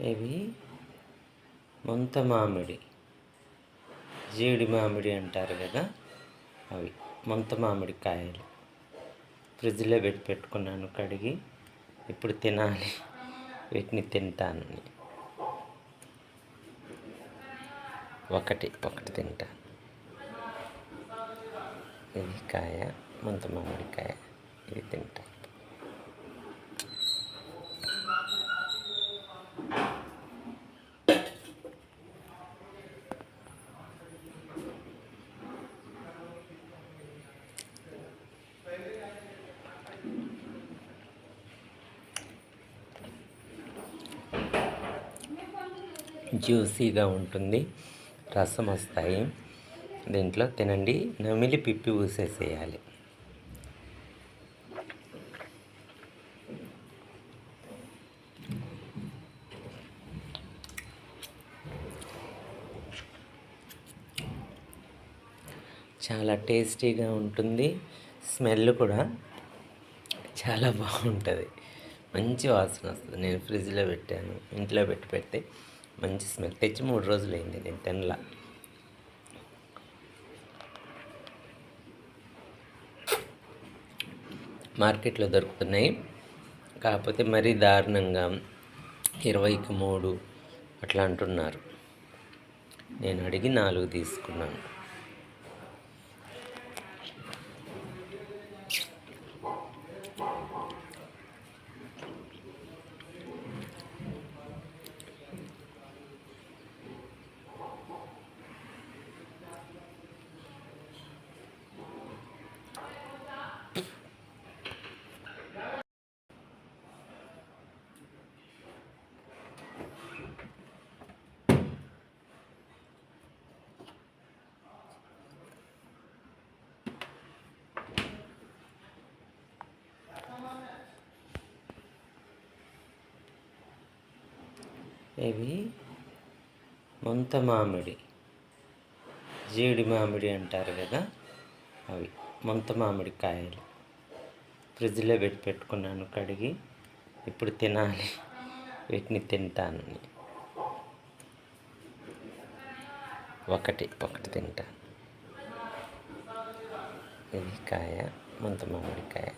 ఇవి ముంత మామిడి, జీడి మామిడి అంటారు కదా, అవి ముంత మామిడి కాయలు ఫ్రిడ్జ్లో పెట్టుకున్నాను కడిగి. ఇప్పుడు తినాలి, వీటిని తింటాను. ఒకటి తింటాను. ఇది కాయ, ముంత మామిడికాయ, ఇది తింటాను. జ్యూసీగా ఉంటుంది, రసం వస్తాయి. దీంట్లో తినండి, నమిలి పిప్పి ఊసేసేయాలి. చాలా టేస్టీగా ఉంటుంది, స్మెల్ కూడా చాలా బాగుంటుంది, మంచి వాసన వస్తుంది. నేను ఫ్రిడ్జ్లో పెట్టాను, ఇంట్లో పెడితే మంచి స్మెల్. తెచ్చి 3 రోజులు అయింది, నేను తినలా. మార్కెట్లో దొరుకుతున్నాయి, కాకపోతే మరీ దారుణంగా 20కి 3 అట్లా అంటున్నారు. నేను అడిగి 4 తీసుకున్నాను. ఇవి ముంత మామిడి, జీడి మామిడి అంటారు కదా, అవి ముంత మామిడి కాయలు ఫ్రిడ్జ్లో పెట్టుకున్నాను కడిగి. ఇప్పుడు తినాలి, వీటిని తింటాను. ఒకటి తింటాను. ఇది కాయ, ముంత మామిడికాయ.